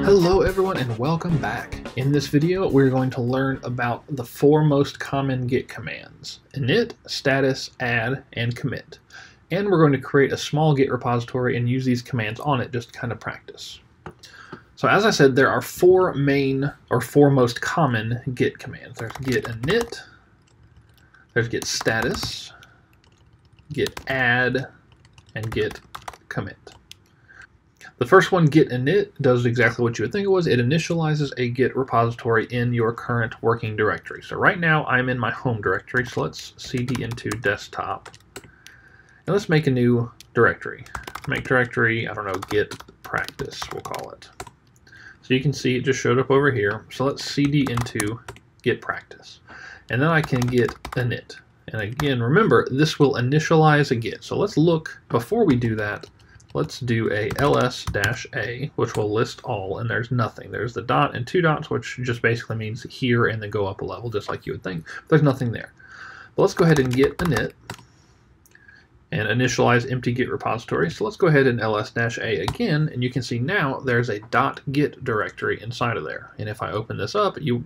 Hello everyone and welcome back. In this video we're going to learn about the 4 most common Git commands: init, status, add, and commit. And we're going to create a small Git repository and use these commands on it just to kind of practice. So as I said, there are 4 main or 4 most common Git commands. There's git init, there's git status, git add, and git commit. The first one, git init, does exactly what you would think it was. It initializes a Git repository in your current working directory. So right now I'm in my home directory, so let's cd into desktop. And let's make a new directory. Make directory, I don't know, git practice, we'll call it. So you can see it just showed up over here. So let's cd into git practice. And then I can git init. And again, remember, this will initialize a Git. So let's look, before we do that, let's do a ls-a, which will list all, and there's nothing. There's the dot and 2 dots, which just basically means here and then go up a level, just like you would think. There's nothing there. But let's go ahead and git init and initialize empty Git repository. So let's go ahead and ls-a again, and you can see now there's a .git directory inside of there. And if I open this up, you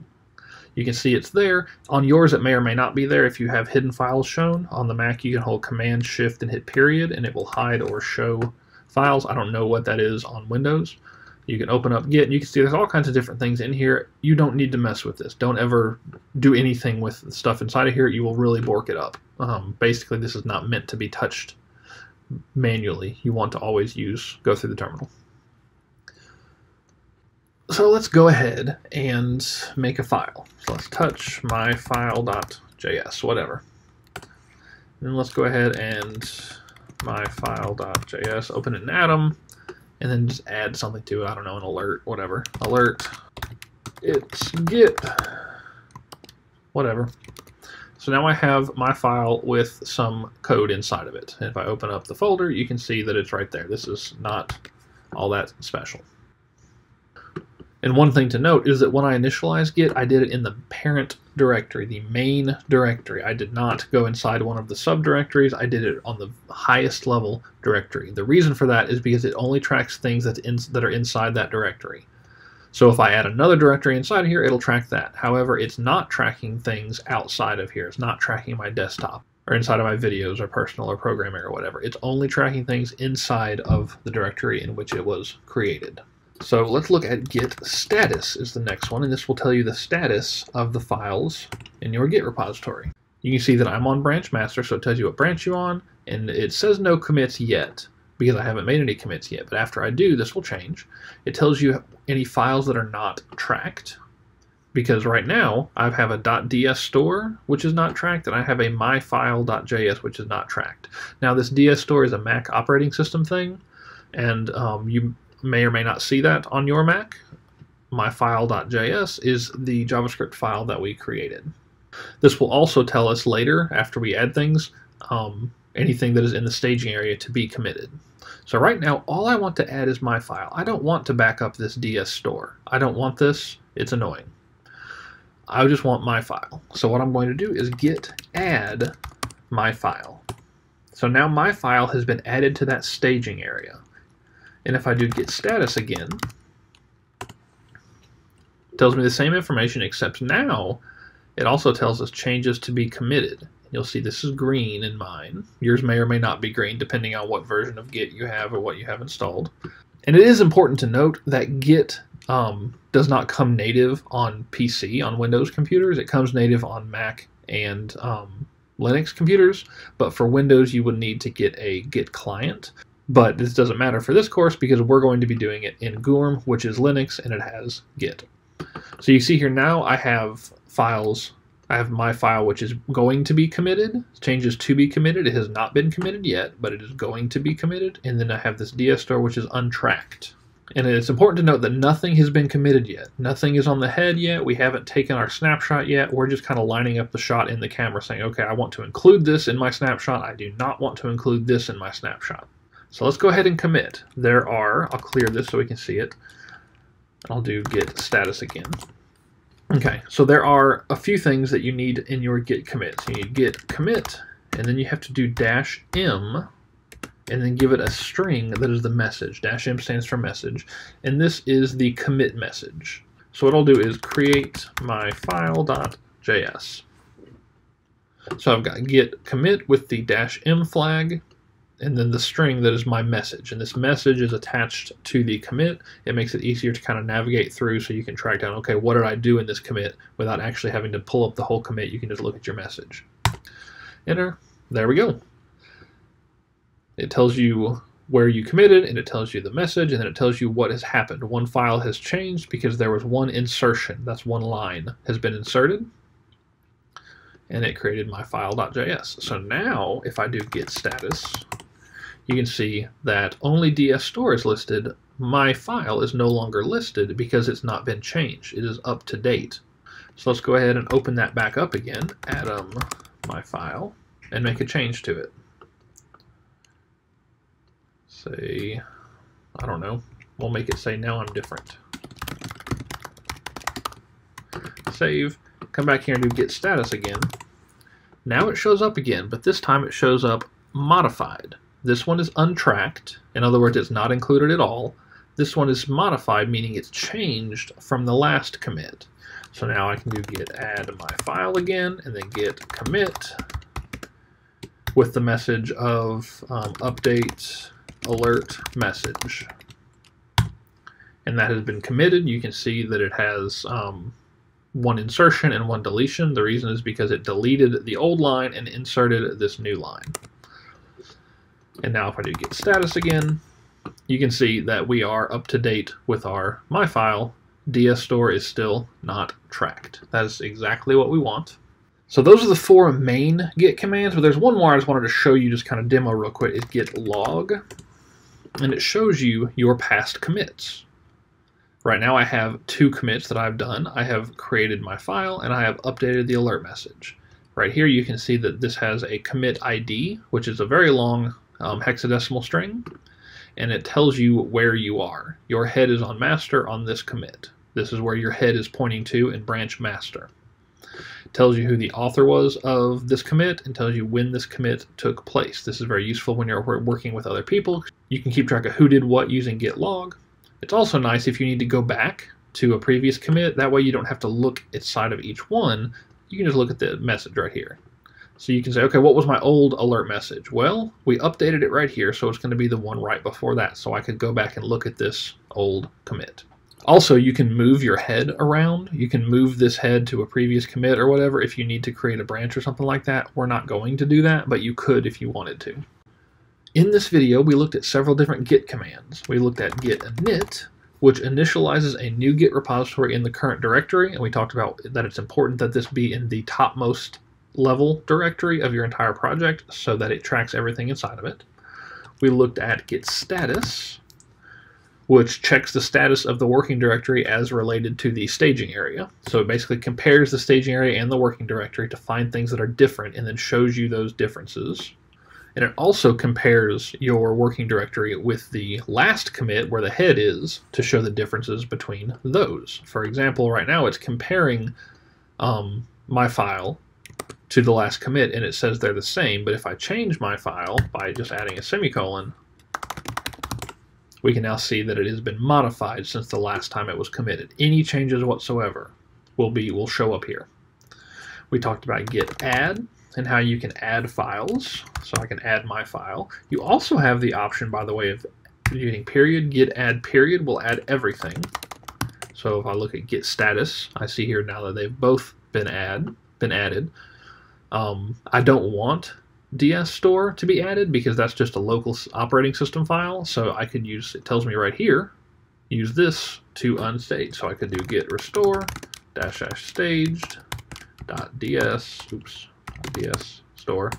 can see it's there. On yours, it may or may not be there. If you have hidden files shown on the Mac, you can hold Command Shift and hit period, and it will hide or show files. I don't know what that is on Windows. You can open up Git, and you can see there's all kinds of different things in here. You don't need to mess with this. Don't ever do anything with the stuff inside of here. You will really bork it up. Basically, this is not meant to be touched manually. You want to always go through the terminal. So let's go ahead and make a file. So let's touch my file.js, whatever. And then let's go ahead and my file.js, open it in Atom, and then just add something to it. I don't know, an alert, whatever. Alert, it's Git, whatever. So now I have my file with some code inside of it. And if I open up the folder, you can see that it's right there. This is not all that special. And one thing to note is that when I initialized Git, I did it in the parent directory, the main directory. I did not go inside one of the subdirectories. I did it on the highest level directory. The reason for that is because it only tracks things that are inside that directory. So if I add another directory inside here, it'll track that. However, it's not tracking things outside of here. It's not tracking my desktop or inside of my videos or personal or programming or whatever. It's only tracking things inside of the directory in which it was created. So let's look at Git Status is the next one, and this will tell you the status of the files in your Git repository. You can see that I'm on branch master, so it tells you what branch you're on, and it says no commits yet because I haven't made any commits yet, but after I do, this will change. It tells you any files that are not tracked, because right now I have a .ds store, which is not tracked, and I have a myfile.js, which is not tracked. Now this DS store is a Mac operating system thing, and you may or may not see that on your Mac. Myfile.js is the JavaScript file that we created. This will also tell us later, after we add things, anything that is in the staging area to be committed. So right now, all I want to add is my file. I don't want to back up this DS store. I don't want this. It's annoying. I just want my file. So what I'm going to do is git add my file. So now my file has been added to that staging area. And if I do git status again, it tells me the same information, except now it also tells us changes to be committed. You'll see this is green in mine. Yours may or may not be green, depending on what version of Git you have or what you have installed. And it is important to note that Git does not come native on PC, on Windows computers. It comes native on Mac and Linux computers, but for Windows you would need to get a Git client. But this doesn't matter for this course because we're going to be doing it in Gurm, which is Linux, and it has Git. So you see here now I have files. I have my file, which is going to be committed, changes to be committed. It has not been committed yet, but it is going to be committed. And then I have this DS store, which is untracked. And it's important to note that nothing has been committed yet. Nothing is on the head yet. We haven't taken our snapshot yet. We're just kind of lining up the shot in the camera saying, okay, I want to include this in my snapshot. I do not want to include this in my snapshot. So let's go ahead and commit. I'll clear this so we can see it. I'll do git status again. Okay, so there are a few things that you need in your git commit. So you need git commit, and then you have to do -m and then give it a string that is the message. -m stands for message, and this is the commit message. So what I'll do is create my file.js. So I've got git commit with the -m flag, and then the string that is my message. And this message is attached to the commit. It makes it easier to kind of navigate through so you can track down, okay, what did I do in this commit without actually having to pull up the whole commit. You can just look at your message. Enter. There we go. It tells you where you committed, and it tells you the message, and then it tells you what has happened. One file has changed because there was one insertion. That's one line has been inserted, and it created my file.js. So now if I do git status, you can see that only ds_store is listed. My file is no longer listed because it's not been changed. It is up to date. So let's go ahead and open that back up again, add my file, and make a change to it. Say, I don't know, we'll make it say now I'm different. Save, come back here and do git status again. Now it shows up again, but this time it shows up modified. This one is untracked. In other words, it's not included at all. This one is modified, meaning it's changed from the last commit. So now I can do git add my file again, and then git commit with the message of update alert message. And that has been committed. You can see that it has one insertion and one deletion. The reason is because it deleted the old line and inserted this new line. And now if I do git status again, you can see that we are up to date with our my file. ds_store is still not tracked. That is exactly what we want. So those are the 4 main git commands, but there's one more I just wanted to show you, just kind of demo real quick, is git log. And it shows you your past commits. Right now I have 2 commits that I've done. I have created my file and I have updated the alert message. Right here you can see that this has a commit ID, which is a very long hexadecimal string, and it tells you where you are. Your head is on master on this commit. This is where your head is pointing to in branch master. It tells you who the author was of this commit and tells you when this commit took place. This is very useful when you're working with other people. You can keep track of who did what using git log. It's also nice if you need to go back to a previous commit. That way you don't have to look inside of each one. You can just look at the message right here. So you can say, okay, what was my old alert message? Well, we updated it right here, so it's going to be the one right before that. So I could go back and look at this old commit. Also, you can move your head around. You can move this head to a previous commit or whatever if you need to create a branch or something like that. We're not going to do that, but you could if you wanted to. In this video, we looked at several different git commands. We looked at git init, which initializes a new Git repository in the current directory, and we talked about that it's important that this be in the topmost level directory of your entire project so that it tracks everything inside of it. We looked at Git Status, which checks the status of the working directory as related to the staging area. So it basically compares the staging area and the working directory to find things that are different and then shows you those differences. And it also compares your working directory with the last commit where the head is to show the differences between those. For example, right now it's comparing my file to the last commit and it says they're the same, but if I change my file by just adding a semicolon, we can now see that it has been modified since the last time it was committed. Any changes whatsoever will show up here. We talked about git add and how you can add files. So I can add my file. You also have the option, by the way, of using period. Git add period will add everything. So if I look at git status, I see here now that they've both been added. I don't want ds_store to be added because that's just a local operating system file. So I could use, it tells me right here, use this to unstage. So I could do git restore --staged .ds, ds store,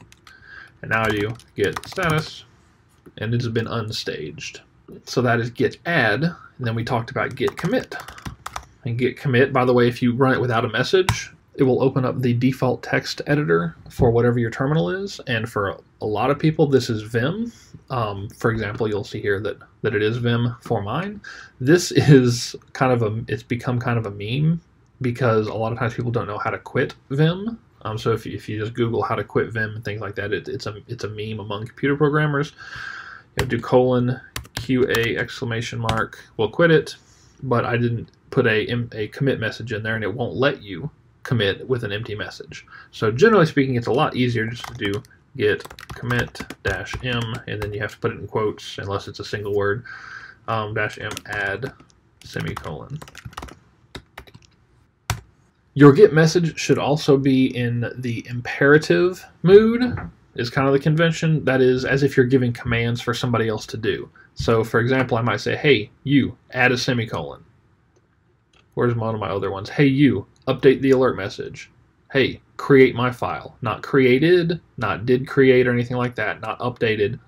and now I do git status, and it has been unstaged. So that is git add, and then we talked about git commit. And git commit, by the way, if you run it without a message, it will open up the default text editor for whatever your terminal is, and for a lot of people this is Vim. For example, you'll see here that it is Vim for mine. This is kind of it's become kind of a meme because a lot of times people don't know how to quit Vim. So if you just Google how to quit Vim and things like that, it's a meme among computer programmers. You do colon QA exclamation mark. We'll quit it, but I didn't put a commit message in there, and it won't let you commit with an empty message. So generally speaking, it's a lot easier just to do git commit -m, and then you have to put it in quotes unless it's a single word, -m add semicolon. Your Git message should also be in the imperative mood, is kind of the convention. That is, as if you're giving commands for somebody else to do. So, for example, I might say, hey, you, add a semicolon. Where's one of my other ones? Hey, you, update the alert message. Hey, create my file. Not created, not did create or anything like that. Not updated,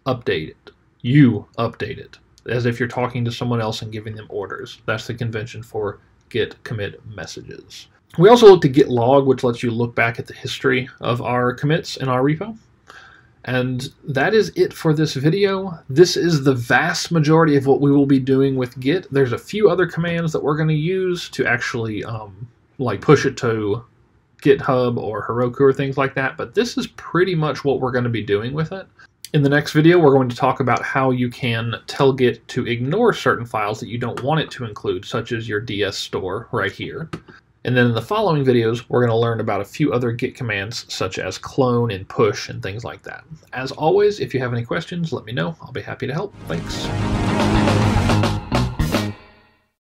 update it. You update it. As if you're talking to someone else and giving them orders. That's the convention for Git commit messages. We also looked at Git Log, which lets you look back at the history of our commits in our repo. And that is it for this video. This is the vast majority of what we will be doing with Git. There's a few other commands that we're going to use to actually like push it to GitHub or Heroku or things like that, but this is pretty much what we're going to be doing with it. In the next video, we're going to talk about how you can tell Git to ignore certain files that you don't want it to include, such as your DS store right here. And then in the following videos, we're going to learn about a few other Git commands, such as clone and push and things like that. As always, if you have any questions, let me know. I'll be happy to help. Thanks.